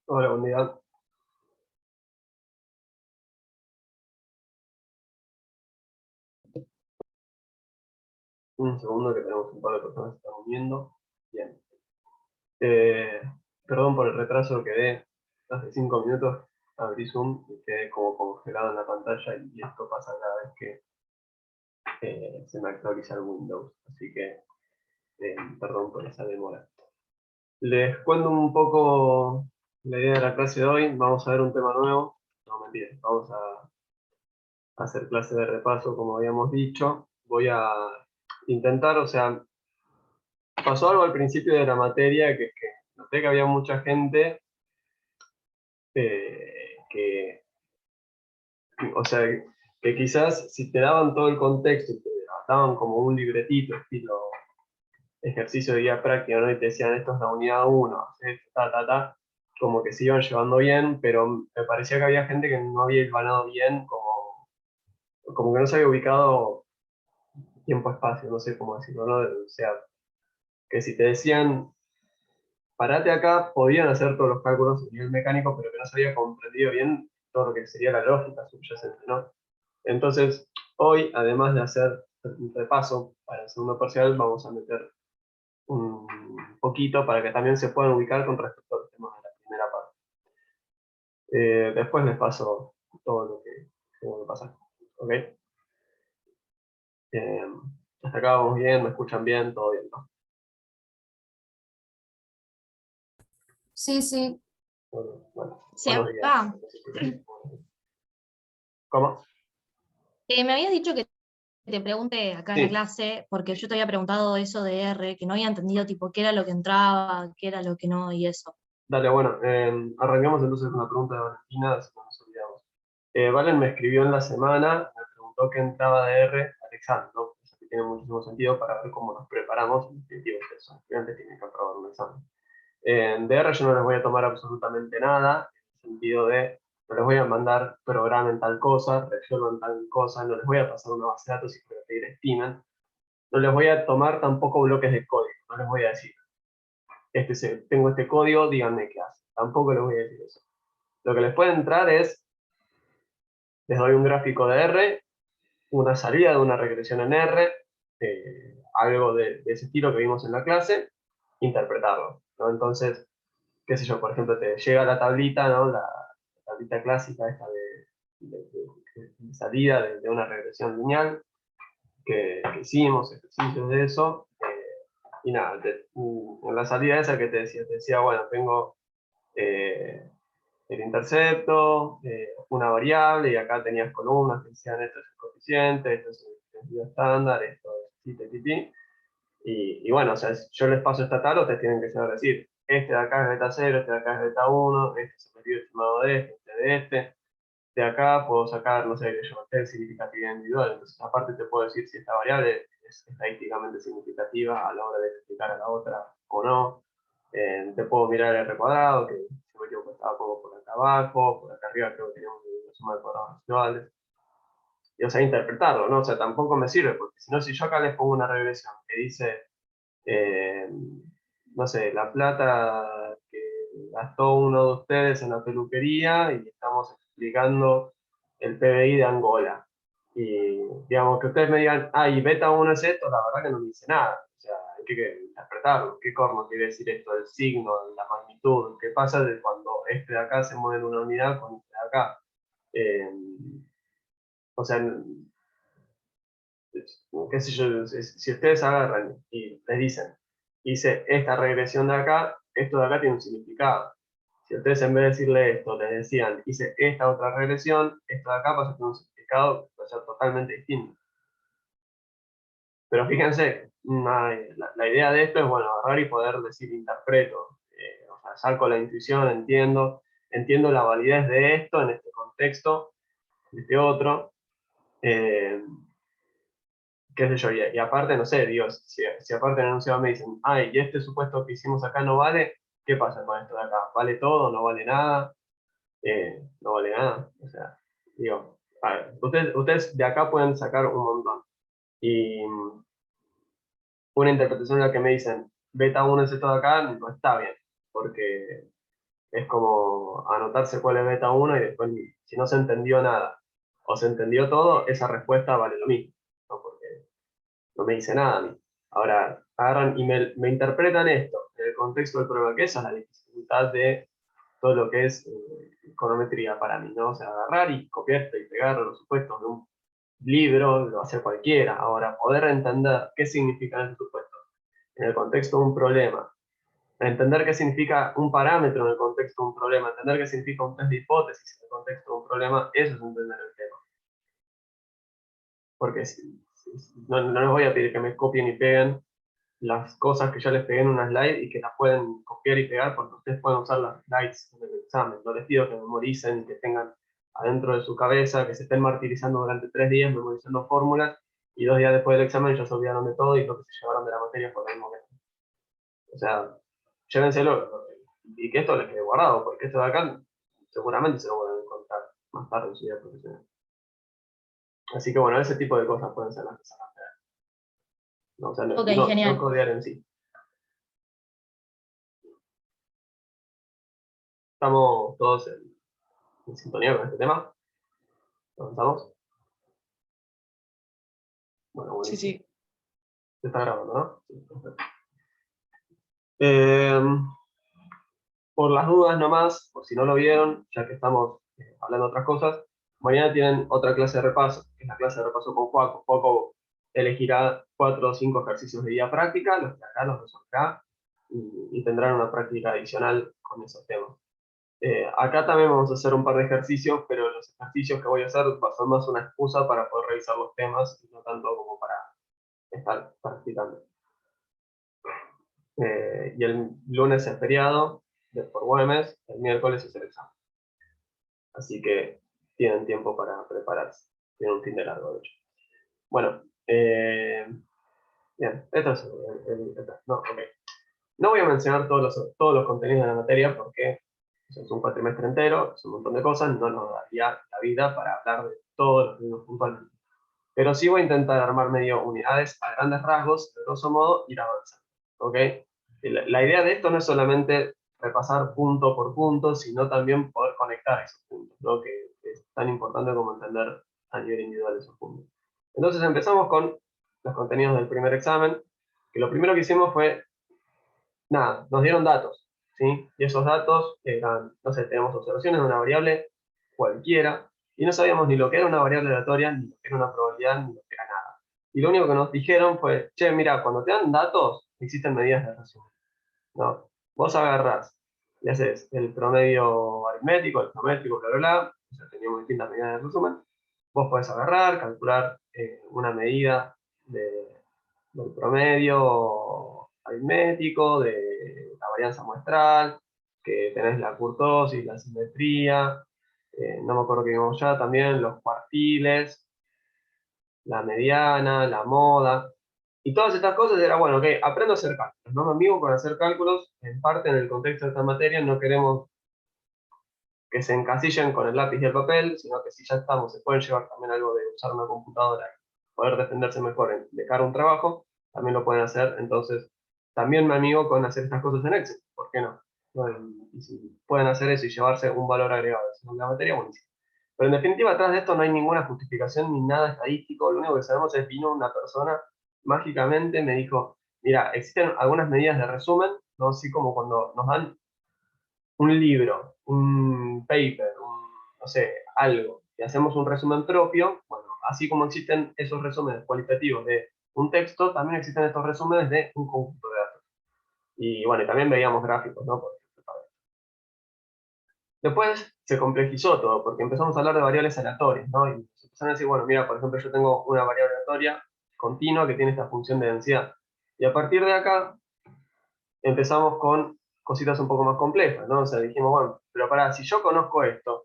Hola, buen día. Un segundo que tenemos un par de personas que están uniendo. Bien. Eh, Perdón por el retraso, quedé hace 5 minutos, abrí Zoom y quedé como congelado en la pantalla y esto pasa cada vez que se me actualiza el Windows. Así que perdón por esa demora. Les cuento un poco la idea de la clase de hoy. Vamos a ver un tema nuevo. No, mentira. Vamos a hacer clase de repaso, como habíamos dicho. Voy a intentar, o sea, pasó algo al principio de la materia, que es que noté que había mucha gente que, o sea, que quizás si te daban todo el contexto y te daban como un libretito, estilo ejercicio de guía práctica, ¿no? Y te decían, esto es la unidad 1, como que se iban llevando bien, pero me parecía que había gente que no había hilvanado bien, como que no se había ubicado tiempo-espacio, no sé cómo decirlo, ¿no? O sea, que si te decían parate acá, podían hacer todos los cálculos a nivel mecánico, pero que no se había comprendido bien todo lo que sería la lógica subyacente, ¿no? Entonces, hoy, además de hacer un repaso para el segundo parcial, vamos a meter un poquito para que también se puedan ubicar con respecto a los temas de la primera parte. Después les paso todo lo que tengo que pasar. ¿Ok? Eh, Hasta acá vamos bien, me escuchan bien, todo bien, ¿no? Sí, sí. Bueno, Sí, buenos días. acá. ¿Cómo? Me habías dicho que te pregunte acá en la Sí, clase, porque yo te había preguntado eso de R, que no había entendido tipo qué era lo que entraba, qué era lo que no y eso. dale, bueno, arrancamos entonces con la pregunta de Valentina, así no nos olvidamos. Valen me escribió en la semana, me preguntó qué entraba de R, Alexander, ¿no? Eso que tiene muchísimo sentido para ver cómo nos preparamos, en definitiva, ustedes son estudiantes, tienen que aprobar un examen. De R yo no les voy a tomar absolutamente nada, en el sentido de, no les voy a mandar programen tal cosa, resuelvan tal cosa, no les voy a pasar una base de datos y les voy a pedir estimen, no les voy a tomar tampoco bloques de código, no les voy a decir, tengo este código, díganme qué hace. Tampoco les voy a decir eso. Lo que les puede entrar es, les doy un gráfico de R, una salida de una regresión en R, algo de ese estilo que vimos en la clase, interpretarlo, ¿no? Entonces, qué sé yo, por ejemplo, te llega la tablita, ¿no? La tablita clásica esta de salida una regresión lineal, que hicimos, ejercicios de eso, y nada, en la salida esa que te decía, bueno, tengo el intercepto, una variable, y acá tenías columnas que decían esto es el coeficiente, esto es el sentido estándar, esto es titi, y bueno, o sea, yo les paso esta tabla, ustedes tienen que saber decir, este de acá es beta 0, este de acá es beta 1, este es el periodo estimado de este, de acá puedo sacar, no sé, que yo el significatividad individual, entonces aparte te puedo decir si esta variable es estadísticamente significativa a la hora de explicar a la otra o no. Te puedo mirar el R cuadrado, que si me equivoco estaba como por acá abajo, por acá arriba creo que teníamos una suma de cuadrados residuales. Y o sea, interpretarlo, ¿no? O sea, tampoco me sirve, porque si no, si yo acá les pongo una regresión que dice, eh, no sé, la plata que gastó uno de ustedes en la peluquería y estamos explicando el PBI de Angola. Y digamos que ustedes me digan, ah, y beta 1 es esto, la verdad que no me dice nada. O sea, hay que interpretarlo. ¿Qué corno quiere decir esto? El signo, la magnitud. ¿Qué pasa de cuando este de acá se mueve en una unidad con este de acá? Eh, o sea, qué sé yo, si ustedes agarran y les dicen, hice esta regresión de acá, esto de acá tiene un significado. Si ustedes en vez de decirle esto, les decían, hice esta otra regresión, esto de acá pasa a tener un significado que va a ser totalmente distinto. Pero fíjense, la idea de esto es, bueno, agarrar y poder decir, interpreto, o sea, saco la intuición, entiendo la validez de esto en este contexto, en este otro, eh, qué sé yo, y aparte, no sé, digo, si aparte en el enunciado me dicen, ay, y este supuesto que hicimos acá no vale, ¿qué pasa con esto de acá? ¿Vale todo? ¿No vale nada? No vale nada. O sea, digo, a ver, ustedes de acá pueden sacar un montón. Y una interpretación en la que me dicen, beta 1 es esto de acá, no está bien, porque es como anotarse cuál es beta 1 y después, si no se entendió nada o se entendió todo, esa respuesta vale lo mismo, ¿no? Porque no me dice nada a mí. Ahora, agarran y me interpretan esto en el contexto del problema, que esa es la dificultad de todo lo que es econometría para mí, ¿no? O sea, agarrar y copiar y pegar los supuestos de un libro, lo hace cualquiera. Ahora, poder entender qué significan esos supuestos en el contexto de un problema, entender qué significa un parámetro en el contexto de un problema, entender qué significa un test de hipótesis en el contexto de un problema, eso es entender el tema. Porque no les voy a pedir que me copien y peguen las cosas que ya les pegué en una slide y que las pueden copiar y pegar porque ustedes pueden usar las slides en el examen. No les pido que memoricen y que tengan adentro de su cabeza, que se estén martirizando durante 3 días memorizando fórmulas y 2 días después del examen ya se olvidaron de todo y lo que se llevaron de la materia fue lo mismo que. O sea, llévenselo y que esto les quede guardado, porque esto de acá seguramente se lo van a encontrar más tarde en su vida profesional. Así que bueno, ese tipo de cosas pueden ser las que se van a hacer. No, o sea, Ok, no genial. codear en sí. Estamos todos en sintonía con este tema. ¿Avanzamos? Bueno, Sí, buenísimo. sí. Se está grabando, ¿no? Sí, perfecto. Por las dudas nomás, por si no lo vieron, ya que estamos hablando de otras cosas, mañana tienen otra clase de repaso, que es la clase de repaso con Juaco. Juaco elegirá 4 o 5 ejercicios de guía práctica, los que acá los resolverá, y tendrán una práctica adicional con esos temas. Acá también vamos a hacer un par de ejercicios, pero los ejercicios que voy a hacer son más una excusa para poder revisar los temas, y no tanto como para estar practicando. Y el lunes es feriado, por Güemes, el miércoles es el examen. Así que tienen tiempo para prepararse. Tienen un fin de largo, de hecho. Bueno, bien, esto es no, okay. No voy a mencionar todos los contenidos de la materia porque es un cuatrimestre entero, es un montón de cosas, no nos daría la vida para hablar de todos los libros puntualmente. Pero sí voy a intentar armar medio unidades a grandes rasgos, de grosso modo, ir avanzando. ¿Ok? La idea de esto no es solamente repasar punto por punto, sino también poder conectar esos puntos, ¿no? Que es tan importante como entender a nivel individual esos puntos. Entonces empezamos con los contenidos del primer examen, que lo primero que hicimos fue, nada, nos dieron datos, ¿sí? Y esos datos eran, no sé, tenemos observaciones de una variable cualquiera, y no sabíamos ni lo que era una variable aleatoria, ni lo que era una probabilidad, ni lo que era nada. Y lo único que nos dijeron fue, che, mira, cuando te dan datos, existen medidas de resumen, ¿no? Vos agarrás y haces el promedio aritmético, el geométrico, bla, bla, bla, o sea, teníamos distintas medidas de resumen. Vos podés agarrar, calcular una medida del promedio aritmético, de la varianza muestral, que tenés la kurtosis, la simetría, no me acuerdo que vimos ya, también los cuartiles, la mediana, la moda, y todas estas cosas era, bueno, ok, aprendo a hacer cálculos, no me amigo con hacer cálculos, en parte en el contexto de esta materia no queremos que se encasillen con el lápiz y el papel, sino que si ya estamos, se pueden llevar también algo de usar una computadora y poder defenderse mejor de cara a un trabajo, también lo pueden hacer, entonces también me amigo con hacer estas cosas en Excel, ¿por qué no? Y si pueden hacer eso y llevarse un valor agregado en la materia, buenísimo. Pero en definitiva, atrás de esto no hay ninguna justificación ni nada estadístico, lo único que sabemos es vino una persona mágicamente, me dijo, mira, existen algunas medidas de resumen, ¿no? Así como cuando nos dan un libro, un paper, no sé, algo, y hacemos un resumen propio, bueno, así como existen esos resúmenes cualitativos de un texto, también existen estos resúmenes de un conjunto de datos. Y bueno, y también veíamos gráficos, ¿no? Después se complejizó todo, porque empezamos a hablar de variables aleatorias, ¿no? Y se empezaron a decir, bueno, mira, por ejemplo, yo tengo una variable aleatoria continua que tiene esta función de densidad. Y a partir de acá empezamos con cositas un poco más complejas, ¿no? O sea, dijimos, bueno, pero pará, si yo conozco esto,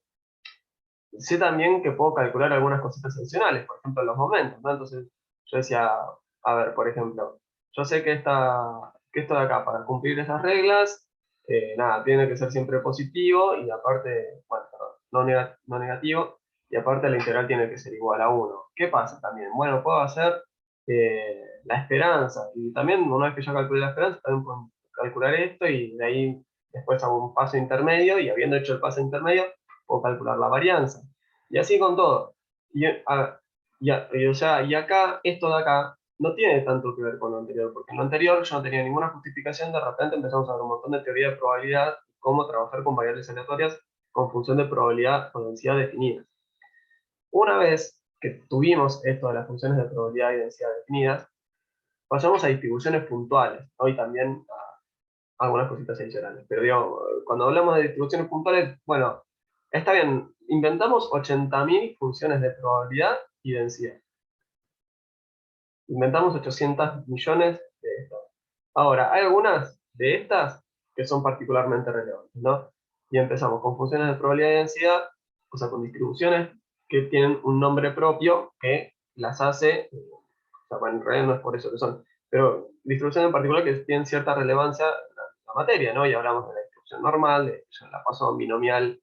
sé también que puedo calcular algunas cositas adicionales, por ejemplo, los momentos, ¿no? Entonces, yo decía, a ver, por ejemplo, yo sé que esto de acá, para cumplir esas reglas, nada, tiene que ser siempre positivo y aparte, bueno, perdón, no negativo, y aparte la integral tiene que ser igual a 1. ¿Qué pasa también? Bueno, puedo hacer la esperanza, y también una vez que ya calculé la esperanza, también puedo calcular esto y de ahí después hago un paso intermedio, y habiendo hecho el paso intermedio, puedo calcular la varianza. Y así con todo. O sea, y acá, esto de acá, no tiene tanto que ver con lo anterior, porque en lo anterior yo no tenía ninguna justificación, de repente empezamos a ver un montón de teoría de probabilidad, cómo trabajar con variables aleatorias con función de probabilidad o densidad definidas. Una vez que tuvimos esto de las funciones de probabilidad y densidad definidas, pasamos a distribuciones puntuales, ¿no? Y también a algunas cositas adicionales. Pero digo, cuando hablamos de distribuciones puntuales, bueno, está bien, inventamos 80.000 funciones de probabilidad y densidad. Inventamos 800 millones de estas. Ahora, hay algunas de estas que son particularmente relevantes, ¿no? Y empezamos con funciones de probabilidad y densidad, o sea, con distribuciones que tienen un nombre propio que las hace, o sea, bueno, en realidad no es por eso que son, pero distribuciones en particular que tienen cierta relevancia en la materia, ¿no? Y hablamos de la distribución normal, ya la paso binomial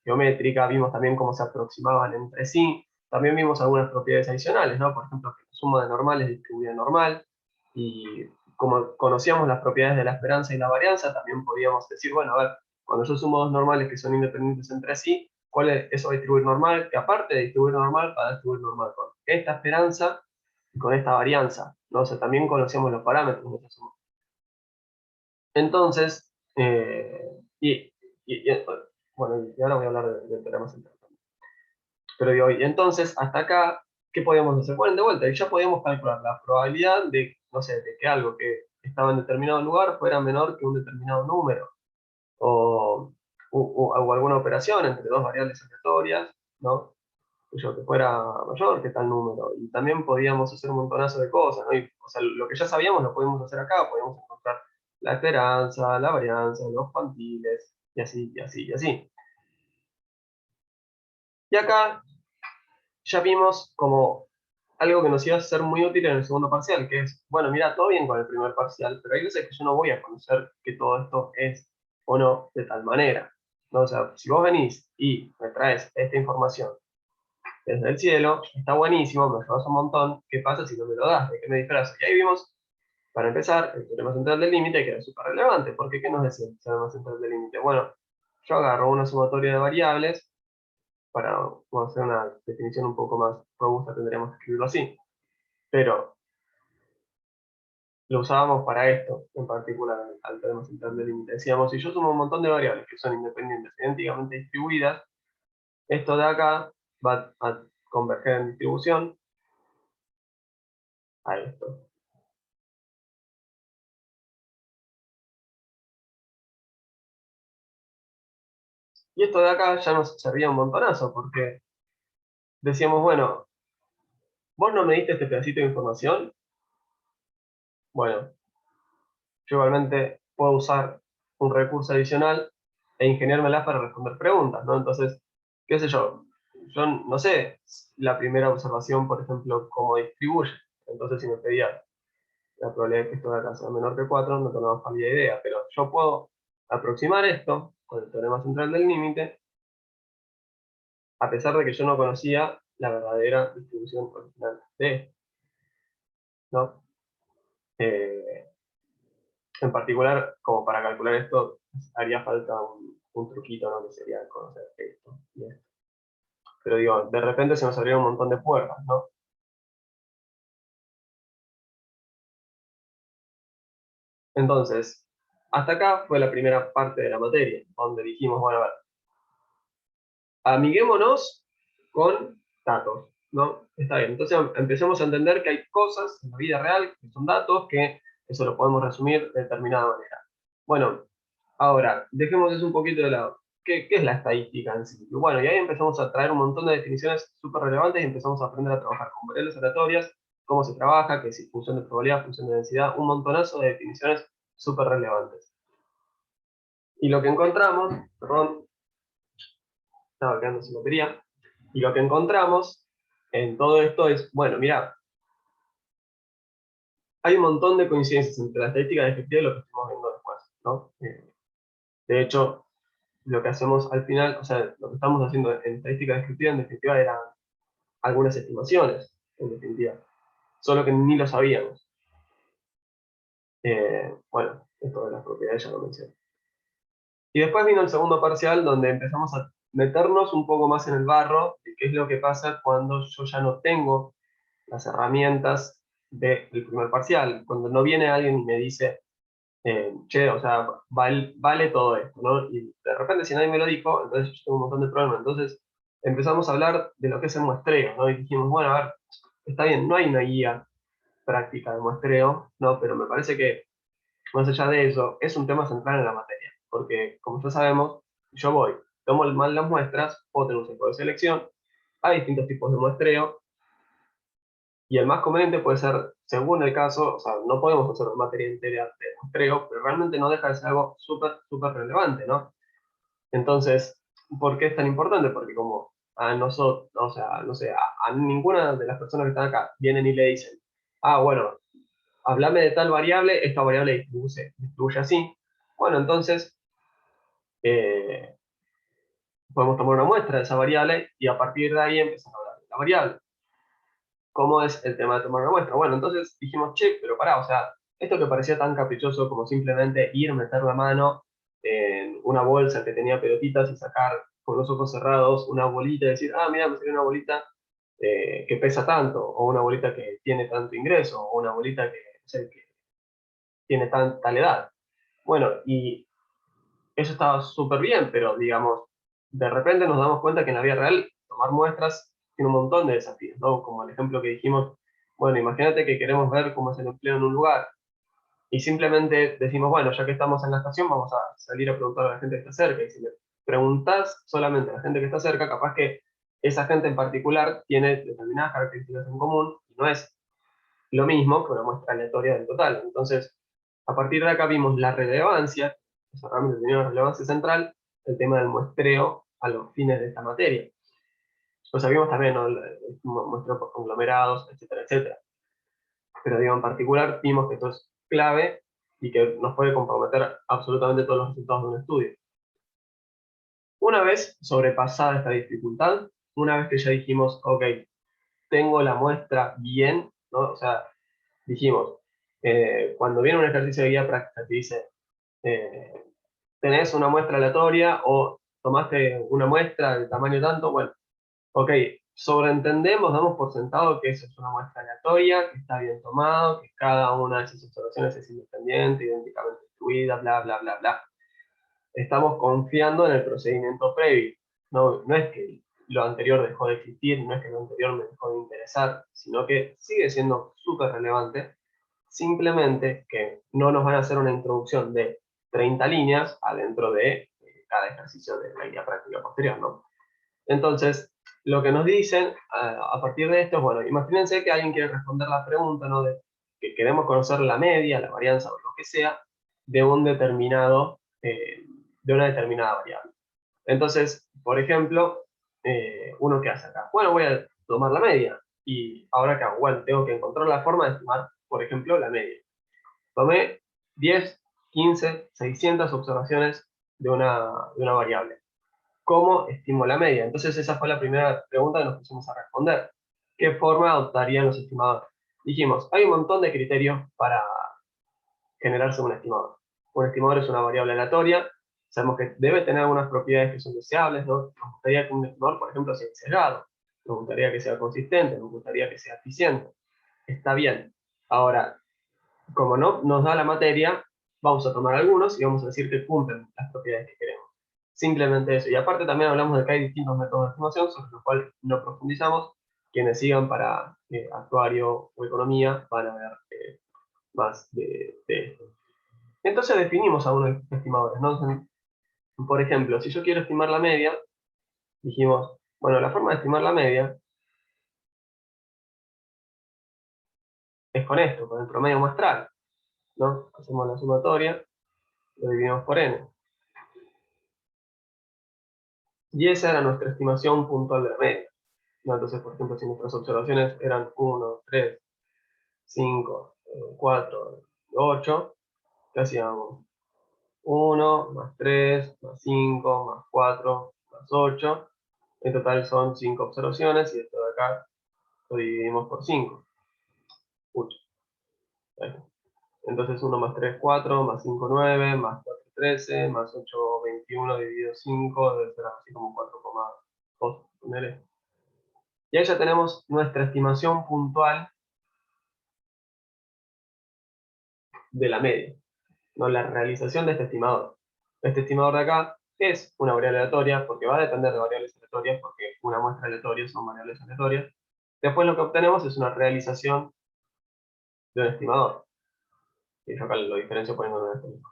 geométrica, vimos también cómo se aproximaban entre sí, también vimos algunas propiedades adicionales, ¿no? Por ejemplo, que la suma de normales distribuye normal, y como conocíamos las propiedades de la esperanza y la varianza, también podíamos decir, bueno, a ver, cuando yo sumo dos normales que son independientes entre sí, ¿cuál es eso de distribuir normal? Que aparte de distribuir normal, va a distribuir normal con esta esperanza y con esta varianza, ¿no? O sea, también conocíamos los parámetros de esa suma. Entonces, bueno, y ahora voy a hablar del teorema central. Pero digo, y entonces, hasta acá, ¿qué podíamos hacer? Bueno, de vuelta, y ya podíamos calcular la probabilidad de, no sé, de que algo que estaba en determinado lugar fuera menor que un determinado número, o alguna operación entre dos variables aleatorias, ¿no? Que fuera mayor que tal número. Y también podíamos hacer un montonazo de cosas, ¿no? Y, o sea, lo que ya sabíamos lo podíamos hacer acá, podíamos encontrar la esperanza, la varianza, los cuantiles, y así, y así, y así. Y acá ya vimos como algo que nos iba a ser muy útil en el segundo parcial, que es, bueno, mira, todo bien con el primer parcial, pero hay veces que yo no voy a conocer que todo esto es o no de tal manera, ¿no? O sea, si vos venís y me traes esta información desde el cielo, está buenísimo, me ayudas un montón, ¿qué pasa si no me lo das? ¿De qué me disfrazo? Y ahí vimos, para empezar, el teorema central del límite, que era súper relevante, porque ¿qué nos decía el teorema central del límite? Bueno, yo agarro una sumatoria de variables, para hacer una definición un poco más robusta tendríamos que escribirlo así, pero lo usábamos para esto, en particular, al teorema central del límite. Decíamos, si yo sumo un montón de variables que son independientes, idénticamente distribuidas, esto de acá va a converger en distribución a esto. Y esto de acá ya nos servía un montonazo, porque decíamos, bueno, vos no me diste este pedacito de información, bueno, yo igualmente puedo usar un recurso adicional e ingeniármelas para responder preguntas, ¿no? Entonces, qué sé yo no sé la primera observación, por ejemplo, cómo distribuye. Entonces, si me pedías la probabilidad de que esto de acá sea menor que 4, no tengo más pálida idea, pero yo puedo aproximar esto con el teorema central del límite, a pesar de que yo no conocía la verdadera distribución original de esto, ¿no? En particular, como para calcular esto, haría falta un truquito, ¿no? Que sería conocer esto y esto. Pero digo, de repente se nos abrieron un montón de puertas, ¿no? Entonces, hasta acá fue la primera parte de la materia, donde dijimos, bueno, a ver, amiguémonos con datos, ¿no? Está bien, entonces empecemos a entender que hay cosas en la vida real que son datos, que eso lo podemos resumir de determinada manera. Bueno, ahora, dejemos eso un poquito de lado. ¿Qué es la estadística en sí? Y bueno, y ahí empezamos a traer un montón de definiciones súper relevantes y empezamos a aprender a trabajar con variables aleatorias, cómo se trabaja, que es función de probabilidad, función de densidad, un montonazo de definiciones súper relevantes. Y lo que encontramos, perdón, estaba quedando sin batería, y lo que encontramos en todo esto es, bueno, mira, hay un montón de coincidencias entre la estadística descriptiva y lo que estamos viendo después, ¿no? De hecho, lo que hacemos al final, o sea, lo que estamos haciendo en estadística descriptiva, en definitiva, eran algunas estimaciones, en definitiva, solo que ni lo sabíamos. Bueno, Esto de las propiedades ya lo mencioné. Y después vino el segundo parcial, donde empezamos a meternos un poco más en el barro de qué es lo que pasa cuando yo ya no tengo las herramientas del primer parcial. Cuando no viene alguien y me dice, che, o sea, vale todo esto, ¿no? Y de repente si nadie me lo dijo, entonces yo tengo un montón de problemas. Entonces empezamos a hablar de lo que es el muestreo, ¿no? Y dijimos, bueno, a ver, está bien, no hay una guía práctica de muestreo, ¿no? Pero me parece que, más allá de eso, es un tema central en la materia. Porque, como ya sabemos, yo voy, tomo mal las muestras, puedo tener un centro de selección, hay distintos tipos de muestreo, y el más conveniente puede ser, según el caso, o sea, no podemos hacer una materia entera de muestreo, pero realmente no deja de ser algo súper, súper relevante, ¿no? Entonces, ¿por qué es tan importante? Porque como a nosotros, o sea, no sé, a ninguna de las personas que están acá vienen y le dicen, ah, bueno, háblame de tal variable, esta variable distribuye así. Bueno, entonces, eh, podemos tomar una muestra de esa variable y a partir de ahí empezar a hablar de la variable. ¿Cómo es el tema de tomar una muestra? Bueno, entonces dijimos, che, pero pará, o sea, esto que parecía tan caprichoso como simplemente ir, meter la mano en una bolsa que tenía pelotitas y sacar con los ojos cerrados una bolita y decir, ah, mira, me salió una bolita que pesa tanto, o una bolita que tiene tanto ingreso, o una bolita que, no sé, que tiene tal edad. Bueno, y eso estaba súper bien, pero digamos, de repente nos damos cuenta que en la vida real tomar muestras tiene un montón de desafíos, ¿no? Como el ejemplo que dijimos, bueno, imagínate que queremos ver cómo es el empleo en un lugar y simplemente decimos, bueno, ya que estamos en la estación, vamos a salir a preguntar a la gente que está cerca. Y si le preguntás solamente a la gente que está cerca, capaz que esa gente en particular tiene determinadas características en común y no es lo mismo que una muestra aleatoria del total. Entonces, a partir de acá vimos la relevancia, eso realmente tenía una relevancia central, el tema del muestreo a los fines de esta materia. O sea, vimos también, ¿no?, el muestreo por conglomerados, etcétera, etcétera. Pero digo, en particular vimos que esto es clave y que nos puede comprometer absolutamente todos los resultados de un estudio. Una vez sobrepasada esta dificultad, una vez que ya dijimos, ok, tengo la muestra bien, ¿no? O sea, dijimos, cuando viene un ejercicio de guía práctica que dice, eh, tenés una muestra aleatoria o tomaste una muestra de tamaño tanto, bueno, ok, sobreentendemos, damos por sentado que eso es una muestra aleatoria, que está bien tomado, que cada una de esas observaciones es independiente, idénticamente distribuida, bla, bla, bla, bla. Estamos confiando en el procedimiento previo. No, no es que lo anterior dejó de existir, no es que lo anterior me dejó de interesar, sino que sigue siendo súper relevante, simplemente que no nos van a hacer una introducción de 30 líneas adentro de cada ejercicio de la guía práctica posterior, ¿no? Entonces, lo que nos dicen a partir de esto es, bueno, imagínense que alguien quiere responder la pregunta, ¿no?, de que queremos conocer la media, la varianza o lo que sea de un determinado, de una determinada variable. Entonces, por ejemplo, uno que hace acá, bueno, voy a tomar la media y ahora que hago, bueno, tengo que encontrar la forma de estimar, por ejemplo, la media. Tomé 10, 15, 600 observaciones de una variable. ¿Cómo estimo la media? Entonces esa fue la primera pregunta que nos pusimos a responder. ¿Qué forma adoptarían los estimadores? Dijimos, hay un montón de criterios para generarse un estimador. Un estimador es una variable aleatoria, sabemos que debe tener algunas propiedades que son deseables, ¿no? Nos gustaría que un estimador, por ejemplo, sea sesgado, nos gustaría que sea consistente, nos gustaría que sea eficiente. Está bien. Ahora, como no nos da la materia, vamos a tomar algunos y vamos a decir que cumplen las propiedades que queremos. Simplemente eso. Y aparte también hablamos de que hay distintos métodos de estimación, sobre los cuales no profundizamos. Quienes sigan para actuario o economía van a ver más de esto. Entonces definimos algunos estimadores, ¿no? Por ejemplo, si yo quiero estimar la media, dijimos, bueno, la forma de estimar la media es con esto, con el promedio muestral, ¿no? Hacemos la sumatoria, lo dividimos por n. Y esa era nuestra estimación puntual de la media, ¿no? Entonces, por ejemplo, si nuestras observaciones eran 1, 3, 5, 4, 8, ¿qué hacíamos? 1 más 3 más 5 más 4 más 8. En total son 5 observaciones y esto de acá lo dividimos por 5. Uy, Entonces 1 más 3, 4, más 5, 9, más 4, 13, más 8, 21 dividido 5, debe ser así como 4,2, ponele. Y ahí ya tenemos nuestra estimación puntual de la media, ¿no? La realización de este estimador. Este estimador de acá es una variable aleatoria, porque va a depender de variables aleatorias, porque una muestra aleatoria son variables aleatorias. Después lo que obtenemos es una realización de un estimador. Y yo acá lo diferencio poniendo un ejemplo.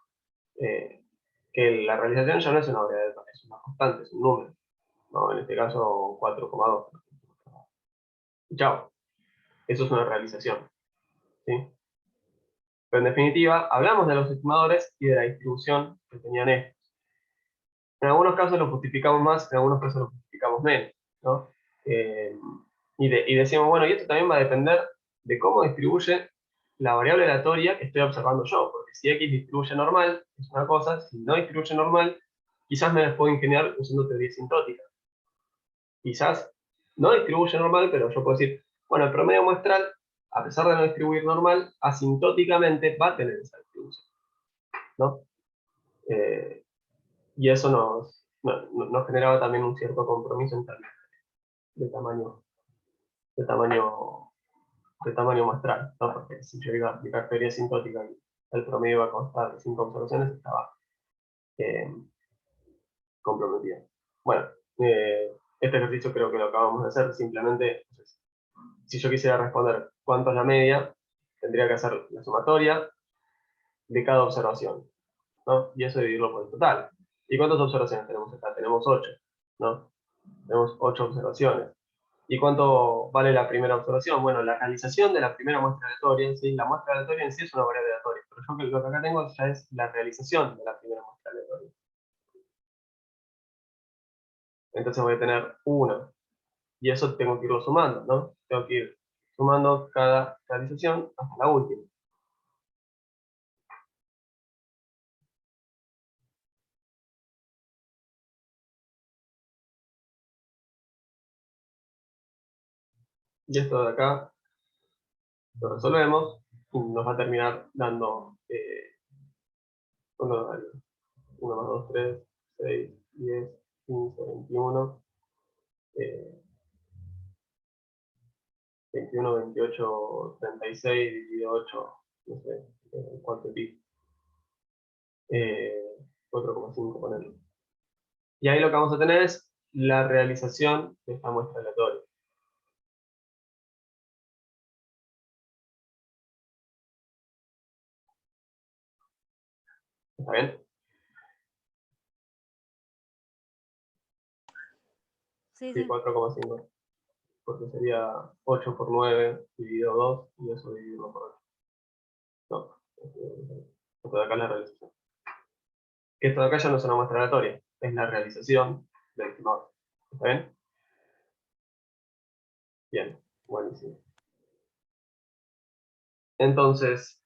Que la realización ya no es una variable aleatoria, es una constante, es un número. ¿No? En este caso 4,2. Chao. Eso es una realización. ¿Sí? Pero en definitiva, hablamos de los estimadores y de la distribución que tenían estos. En algunos casos lo justificamos más, en algunos casos lo justificamos menos, ¿no? Y decimos, bueno, y esto también va a depender de cómo distribuye la variable aleatoria que estoy observando yo, porque si X distribuye normal, es una cosa, si no distribuye normal, quizás me las puedo ingeniar usando teoría sintótica. Quizás no distribuye normal, pero yo puedo decir, bueno, el promedio muestral, a pesar de no distribuir normal, asintóticamente va a tener esa distribución, ¿no? Y eso nos generaba también un cierto compromiso en términos de tamaño, de tamaño, de tamaño muestral, ¿no? Porque si yo iba a aplicar teoría sintótica y el promedio iba a constar de 5 observaciones, estaba eh, comprometido. Bueno, este ejercicio creo que lo acabamos de hacer, simplemente, entonces, si yo quisiera responder cuánto es la media, tendría que hacer la sumatoria de cada observación, ¿no? Y eso dividirlo por el total. ¿Y cuántas observaciones tenemos acá? Tenemos 8, ¿no? Tenemos 8 observaciones. ¿Y cuánto vale la primera observación? Bueno, la realización de la primera muestra aleatoria, ¿sí? La muestra aleatoria en sí es una variable aleatoria, pero yo lo que acá tengo ya es la realización de la primera muestra aleatoria. Entonces voy a tener 1, y eso tengo que irlo sumando, ¿no? Tengo que ir sumando cada realización hasta la última. Y esto de acá lo resolvemos y nos va a terminar dando 1 más 2, 3, 6, 10, 15, 21, 21, 28, 36, dividido 8, no sé, cuánto pi, 4,5 ponerlo. Y ahí lo que vamos a tener es la realización de esta muestra aleatoria. ¿Está bien? Sí, Sí, sí. 4,5. Porque sería 8 por 9 dividido 2 y eso dividido por 8. No, esto de acá es la realización. Que esto de acá ya no es una muestra aleatoria, es la realización del estimador. ¿Está bien? Bien, buenísimo. Entonces,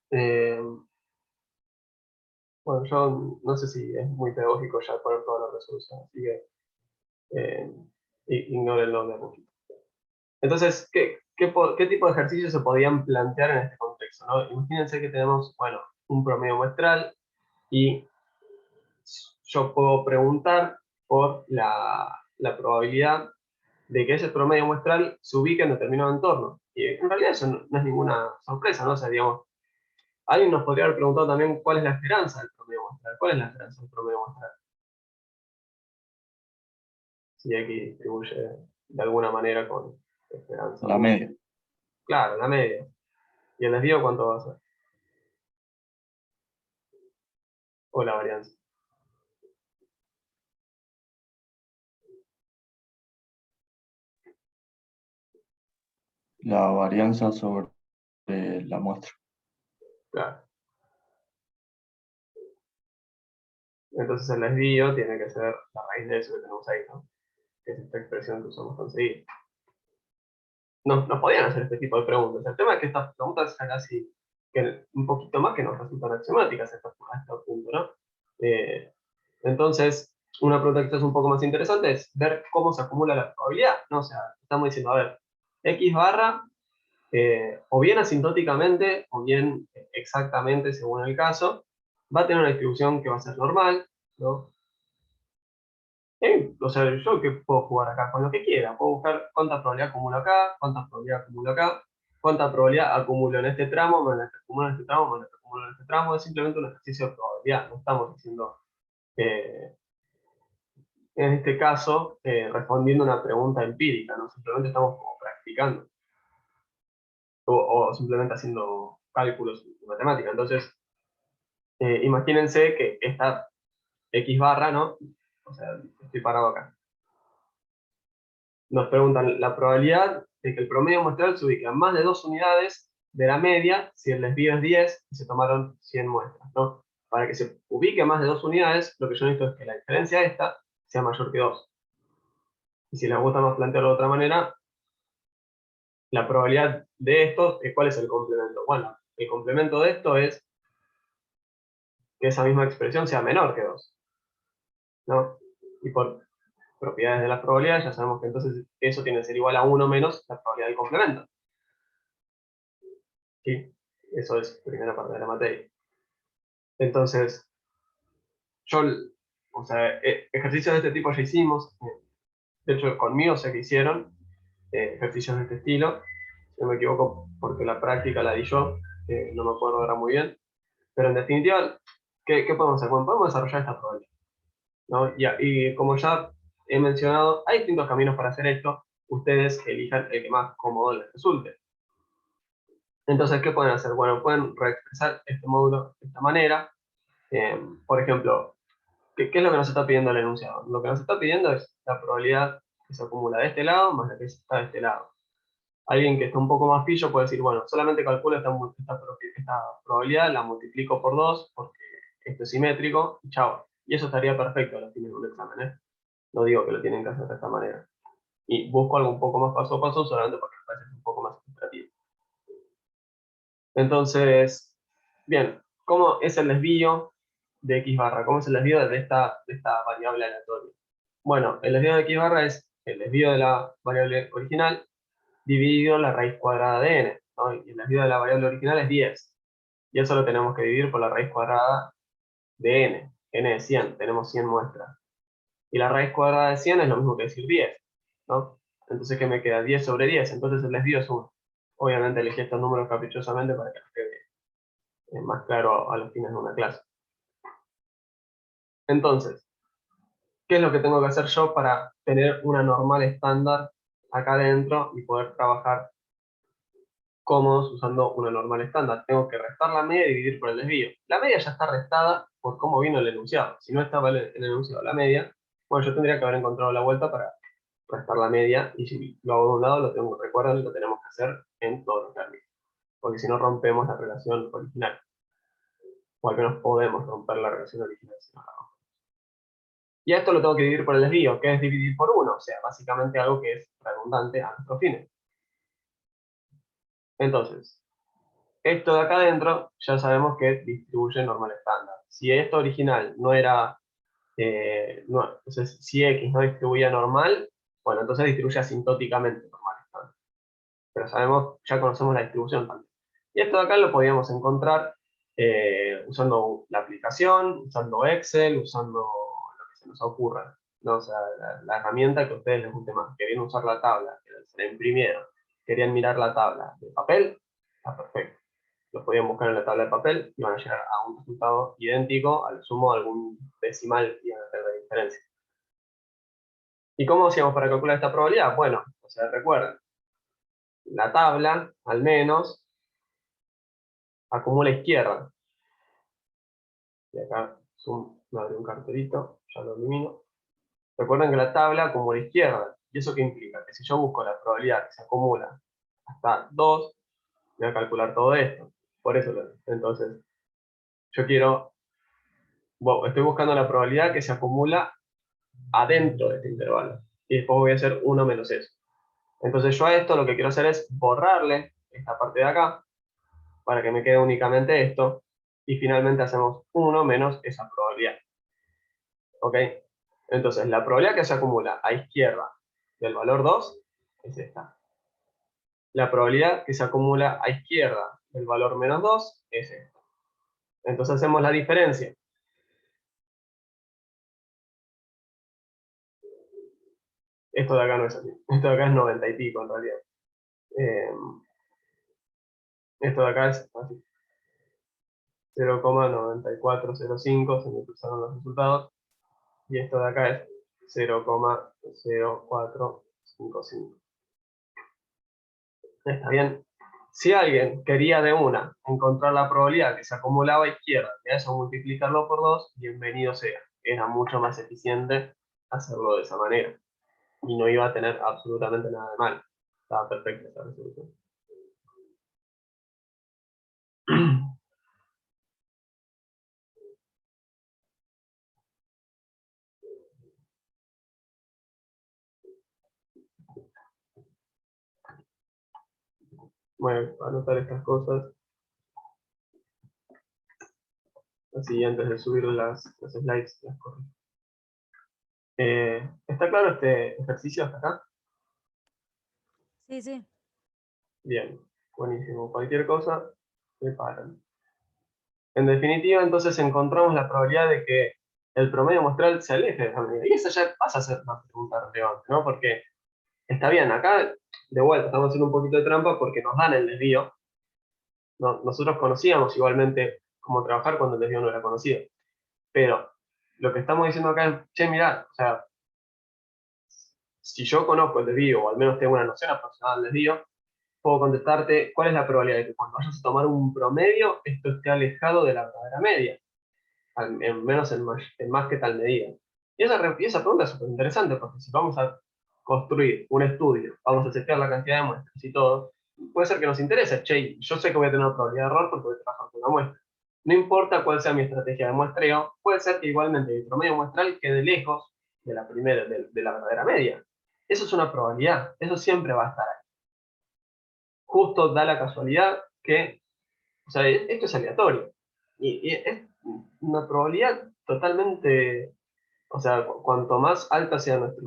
bueno, yo no sé si es muy pedagógico ya poner toda la resolución, así que ignórenlo de a poquito. Entonces, ¿qué tipo de ejercicios se podían plantear en este contexto, ¿no? Imagínense que tenemos, bueno, un promedio muestral y yo puedo preguntar por la probabilidad de que ese promedio muestral se ubique en determinado entorno. Y en realidad eso no es ninguna sorpresa, ¿no? O sea, digamos, alguien nos podría haber preguntado también cuál es la esperanza del promedio muestral. ¿Cuál es la esperanza del promedio muestral? Si aquí distribuye de alguna manera con esperanza La 1. media. Claro, la media. ¿Y el desvío cuánto va a ser? O la varianza. La varianza sobre la muestra. Claro. Entonces el desvío tiene que ser la raíz de eso que tenemos ahí, ¿no? Que es esta expresión que usamos conseguir. Nos podían hacer este tipo de preguntas. El tema es que estas preguntas ya casi que un poquito más que nos resultan axiomáticas a este punto, ¿no? Entonces, una pregunta que es un poco más interesante es ver cómo se acumula la probabilidad, ¿no? O sea, estamos diciendo, a ver, X barra o bien asintóticamente, o bien exactamente según el caso, va a tener una distribución que va a ser normal, ¿no? O sea, yo que puedo jugar acá con lo que quiera, puedo buscar cuánta probabilidad acumulo acá, cuánta probabilidad acumulo acá, cuánta probabilidad acumulo en este tramo, menos la que acumulo en este tramo, menos la que acumulo en este tramo, es simplemente un ejercicio de probabilidad, no estamos haciendo, en este caso, respondiendo una pregunta empírica, ¿no? Simplemente estamos como practicando, o simplemente haciendo cálculos de matemática. Entonces, imagínense que esta X barra, ¿no? O sea, estoy parado acá. Nos preguntan la probabilidad de que el promedio muestral se ubique a más de 2 unidades de la media si el desvío es 10 y se tomaron 100 muestras, ¿no? Para que se ubique a más de 2 unidades, lo que yo necesito es que la diferencia esta sea mayor que 2. Y si les gusta más plantearlo de otra manera, la probabilidad de esto, ¿cuál es el complemento? Bueno, el complemento de esto es que esa misma expresión sea menor que 2, ¿no? Y por propiedades de las probabilidades ya sabemos que entonces eso tiene que ser igual a 1 menos la probabilidad del complemento. ¿Sí? Eso es primera parte de la materia. Entonces, yo, o sea, ejercicios de este tipo ya hicimos. De hecho, conmigo sé que hicieron ejercicios de este estilo. Si no me equivoco, porque la práctica la di yo, no me acuerdo ahora muy bien. Pero en definitiva, ¿qué podemos hacer? Bueno, podemos desarrollar esta probabilidad, ¿no? Y como ya he mencionado, hay distintos caminos para hacer esto. Ustedes elijan el que más cómodo les resulte. Entonces, ¿qué pueden hacer? Bueno, pueden reexpresar este módulo de esta manera. Por ejemplo, ¿qué es lo que nos está pidiendo el enunciado? Lo que nos está pidiendo es la probabilidad que se acumula de este lado más la que está de este lado. Alguien que está un poco más pillo puede decir, bueno, solamente calculo esta probabilidad, la multiplico por 2, porque esto es simétrico, y chao. Y eso estaría perfecto a los fines de un examen, ¿eh? No digo que lo tienen que hacer de esta manera. Y busco algo un poco más paso a paso, solamente porque me parece un poco más ilustrativo. Entonces, bien, ¿cómo es el desvío de X barra? ¿Cómo es el desvío de esta variable aleatoria? Bueno, el desvío de X barra es el desvío de la variable original dividido la raíz cuadrada de n, ¿no? Y el desvío de la variable original es 10. Y eso lo tenemos que dividir por la raíz cuadrada de n es 100, tenemos 100 muestras. Y la raíz cuadrada de 100 es lo mismo que decir 10, ¿no? Entonces, ¿qué me queda? 10 sobre 10, entonces el desvío es 1. Obviamente elegí estos números caprichosamente para que nos quede más claro a los fines de una clase. Entonces, ¿qué es lo que tengo que hacer yo para tener una normal estándar acá adentro y poder trabajar cómodos usando una normal estándar? Tengo que restar la media y dividir por el desvío. La media ya está restada por cómo vino el enunciado. Si no estaba en el enunciado la media, bueno, yo tendría que haber encontrado la vuelta para restar la media, y si lo hago de un lado, recuerden, lo tenemos que hacer en todos los términos, porque si no rompemos la relación original, o al menos podemos romper la relación original si no la rompemos. Y a esto lo tengo que dividir por el desvío, que es dividir por 1, o sea, básicamente algo que es redundante a nuestros fines. Entonces, esto de acá adentro ya sabemos que distribuye normal estándar. Si esto original no era, entonces si X no distribuía normal, bueno, entonces distribuye asintóticamente normal estándar. Pero sabemos, ya conocemos la distribución también. Y esto de acá lo podíamos encontrar usando la aplicación, usando Excel, usando lo que se nos ocurra, ¿no? O sea, la herramienta que a ustedes les guste más. Querían usar la tabla, que se la imprimieron, querían mirar la tabla de papel, está perfecto. Lo podían buscar en la tabla de papel y van a llegar a un resultado idéntico, al sumo algún decimal y van a tener diferencia. ¿Y cómo hacíamos para calcular esta probabilidad? Bueno, o sea, recuerden, la tabla, al menos, acumula izquierda. Y acá me abre un cartelito, ya lo elimino. Recuerden que la tabla acumula izquierda. ¿Y eso qué implica? Que si yo busco la probabilidad que se acumula hasta 2, voy a calcular todo esto. Por eso, entonces, yo estoy buscando la probabilidad que se acumula adentro de este intervalo. Y después voy a hacer 1 menos eso. Entonces yo a esto lo que quiero hacer es borrarle esta parte de acá, para que me quede únicamente esto, y finalmente hacemos 1 menos esa probabilidad. ¿Ok? Entonces, la probabilidad que se acumula a izquierda del valor 2 es esta. la probabilidad que se acumula a izquierda del valor menos 2 es esta. Entonces hacemos la diferencia. Esto de acá no es así. Esto de acá es 90 y pico en realidad. Esto de acá es así. 0,9405 se me cruzaron los resultados. Y esto de acá es 0,0455. Está bien. Si alguien quería de una encontrar la probabilidad que se acumulaba a izquierda, de eso multiplicarlo por 2, bienvenido sea. Era mucho más eficiente hacerlo de esa manera. Y no iba a tener absolutamente nada de mal. Estaba perfecta esa resolución. Bueno, anotar estas cosas. Así antes de subir las slides las corrijo. ¿Está claro este ejercicio hasta acá? Sí, sí. Bien, buenísimo. Cualquier cosa, se paran. En definitiva, entonces encontramos la probabilidad de que el promedio muestral se aleje de esa medida. Y esa ya pasa a ser una pregunta relevante, ¿no? Porque está bien, acá de vuelta estamos haciendo un poquito de trampa porque nos dan el desvío. Nosotros conocíamos igualmente cómo trabajar cuando el desvío no era conocido. Pero lo que estamos diciendo acá es, che, mirá, o sea, si yo conozco el desvío, o al menos tengo una noción aproximada del desvío, puedo contestarte cuál es la probabilidad de que cuando vayas a tomar un promedio, esto esté alejado de la verdadera media, menos en más que tal medida. Y esa pregunta es súper interesante, porque si vamos a construir un estudio, vamos a chequear la cantidad de muestras y todo, puede ser que nos interese, che, yo sé que voy a tener una probabilidad de error porque voy a trabajar con una muestra. No importa cuál sea mi estrategia de muestreo, puede ser que igualmente el promedio muestral quede lejos de la primera, de la verdadera media. Eso es una probabilidad, eso siempre va a estar ahí. Justo da la casualidad que, o sea, esto es aleatorio. Y es una probabilidad totalmente, o sea, cuanto más alta sea nuestra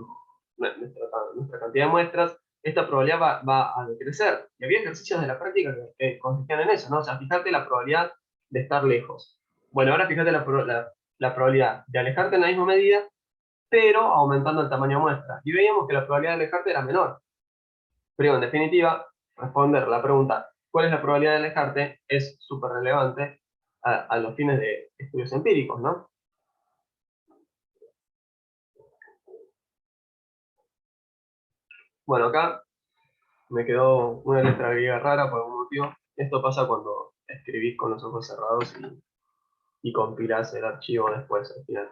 cantidad de muestras, esta probabilidad va a decrecer. Y había ejercicios de la práctica que consistían en eso, ¿no? O sea, fíjate la probabilidad de estar lejos. Bueno, ahora fíjate la probabilidad de alejarte en la misma medida, pero aumentando el tamaño de muestra. Y veíamos que la probabilidad de alejarte era menor. Pero en definitiva, responder la pregunta, ¿cuál es la probabilidad de alejarte? Es súper relevante a los fines de estudios empíricos, ¿no? Bueno, acá me quedó una letra griega rara por algún motivo. Esto pasa cuando escribís con los ojos cerrados y compilás el archivo después al final.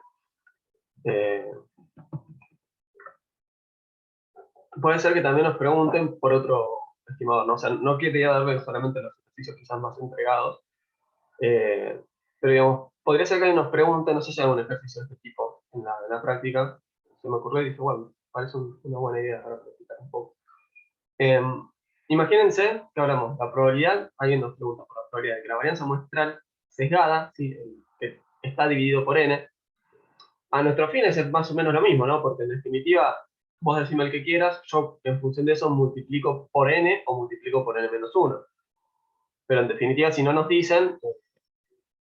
Puede ser que también nos pregunten por otro estimador, ¿no? O sea, no quería darle solamente los ejercicios quizás más entregados, pero digamos, podría ser que alguien nos pregunte, no sé si hay algún ejercicio de este tipo en la práctica. Se me ocurrió y dije, bueno, parece una buena idea para practicar un poco. Imagínense que hablamos de la probabilidad, alguien nos pregunta por la probabilidad de que la varianza muestral sesgada, ¿sí? Que está dividido por n, a nuestros fines es más o menos lo mismo, ¿no? Porque en definitiva, vos decime el que quieras, yo en función de eso multiplico por n o multiplico por n menos 1. Pero en definitiva, si no nos dicen,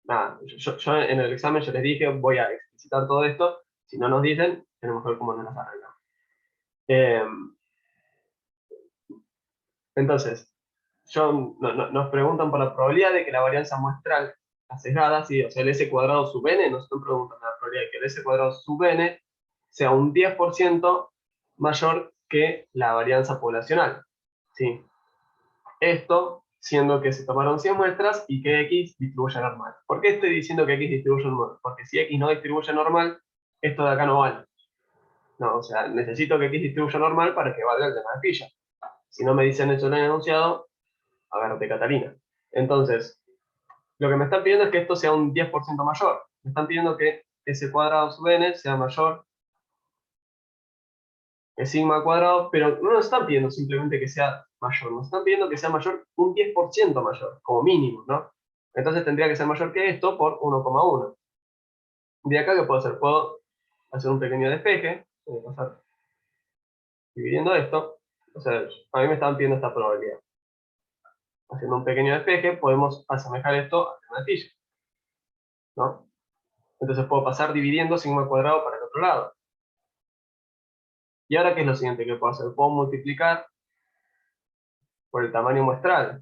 nada, yo en el examen yo les dije, voy a explicitar todo esto, si no nos dicen, tenemos que ver cómo nos las arreglamos. Entonces, nos preguntan por la probabilidad de que la varianza muestral está sesgada, ¿sí? O sea, el s cuadrado sub n, nos están preguntando la probabilidad de que el s cuadrado sub n sea un 10% mayor que la varianza poblacional, ¿sí? Esto siendo que se tomaron 100 muestras y que x distribuye normal. ¿Por qué estoy diciendo que x distribuye normal? Porque si x no distribuye normal, esto de acá no vale. No, o sea, necesito que x distribuya normal para que valga el tema de pilla. Si no me dicen eso en el enunciado, agárrate Catalina. Entonces, lo que me están pidiendo es que esto sea un 10% mayor. Me están pidiendo que s cuadrado sub n sea mayor que sigma al cuadrado, pero no nos están pidiendo simplemente que sea mayor, nos están pidiendo que sea mayor un 10% mayor, como mínimo, ¿no? Entonces tendría que ser mayor que esto por 1,1. De acá, ¿qué puedo hacer? Puedo hacer un pequeño despeje, voy a pasar dividiendo esto. O sea, a mí me estaban pidiendo esta probabilidad. haciendo un pequeño despeje, podemos asemejar esto a una astilla, ¿no? Entonces puedo pasar dividiendo sigma cuadrado para el otro lado. Y ahora, ¿qué es lo siguiente que puedo hacer? Puedo multiplicar por el tamaño muestral,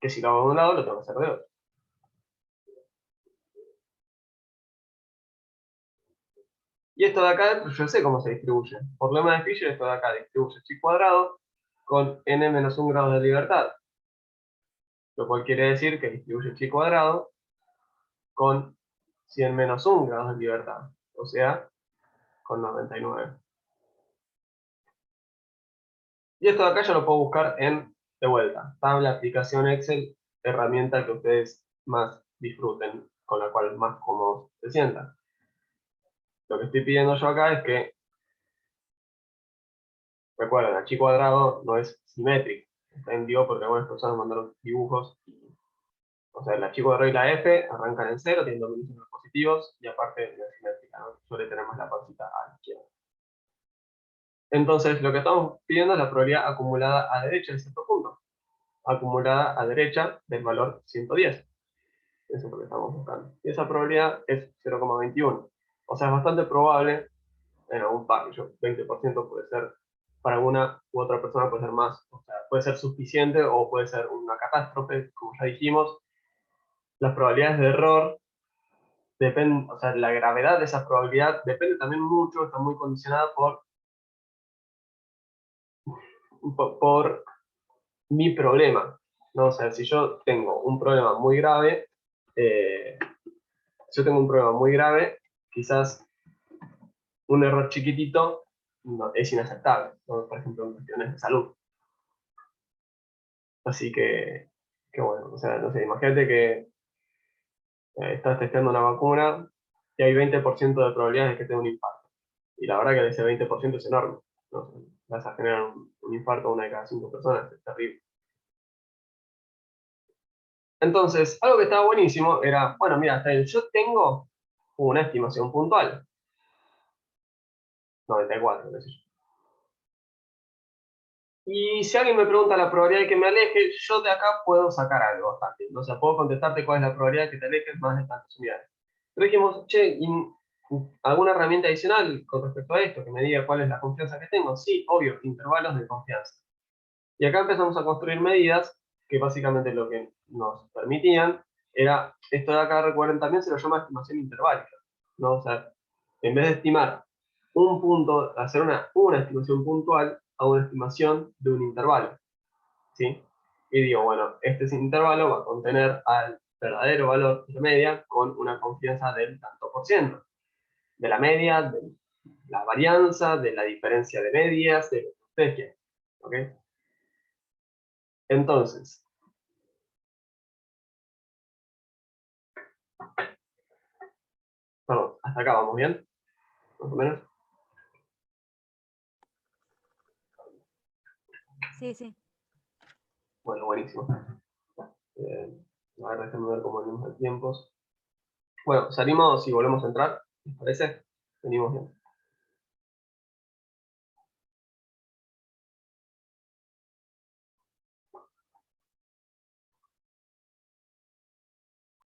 que si lo hago de un lado, lo tengo que hacer de otro. Y esto de acá, pues yo sé cómo se distribuye. Por lema de Fisher, esto de acá distribuye chi cuadrado con n menos 1 grados de libertad. Lo cual quiere decir que distribuye chi cuadrado con 100 menos 1 grados de libertad. O sea, con 99. Y esto de acá yo lo puedo buscar de vuelta, tabla, aplicación Excel, herramienta que ustedes más disfruten, con la cual más cómodos se sientan. Lo que estoy pidiendo yo acá es que, recuerden, el chi cuadrado no es simétrico. Está en digo porque algunas personas mandaron dibujos. O sea, la chi cuadrado y la f arrancan en 0, teniendo menos unos positivos, y aparte no es simétrica, ¿no? Suele tener más la pancita a la izquierda. Entonces, lo que estamos pidiendo es la probabilidad acumulada a derecha de cierto punto. Acumulada a derecha del valor 110. Eso es lo que estamos buscando. Y esa probabilidad es 0,21. O sea, es bastante probable, en algún par, 20% puede ser, para alguna u otra persona puede ser más. O sea, puede ser suficiente o puede ser una catástrofe, como ya dijimos. Las probabilidades de error dependen, o sea, la gravedad de esa probabilidad depende también mucho, está muy condicionada por mi problema, ¿no? O sea, si yo tengo un problema muy grave, quizás un error chiquitito es inaceptable, ¿no? Por ejemplo, en cuestiones de salud. Así que bueno, o sea, no sé, imagínate que estás testeando una vacuna y hay 20% de probabilidades de que tenga un infarto. Y la verdad que ese 20% es enorme, ¿no? Vas a generar un infarto a una de cada 5 personas, es terrible. Entonces, algo que estaba buenísimo era, bueno, mira, yo tengo una estimación puntual. 94, qué sé yo. Y si alguien me pregunta la probabilidad de que me aleje, yo de acá puedo sacar algo fácil. O sea, puedo contestarte cuál es la probabilidad de que te alejes más de tantas unidades. Pero dijimos, che, ¿alguna herramienta adicional con respecto a esto que me diga cuál es la confianza que tengo? Sí, obvio, intervalos de confianza. Y acá empezamos a construir medidas que básicamente lo que nos permitían era, esto de acá, recuerden, también se lo llama estimación interválica, ¿no? O sea, en vez de estimar un punto, hacer una estimación puntual a una estimación de un intervalo, ¿sí? Y digo, bueno, este intervalo va a contener al verdadero valor de media con una confianza del tanto por ciento. De la media, de la varianza, de la diferencia de medias, de lo que ustedes quieran, ¿ok? Entonces, perdón, hasta acá vamos bien, más o menos. Sí, sí. Bueno, buenísimo. A ver, déjenme ver cómo venimos de tiempos. Bueno, salimos y volvemos a entrar, ¿les parece? Venimos bien.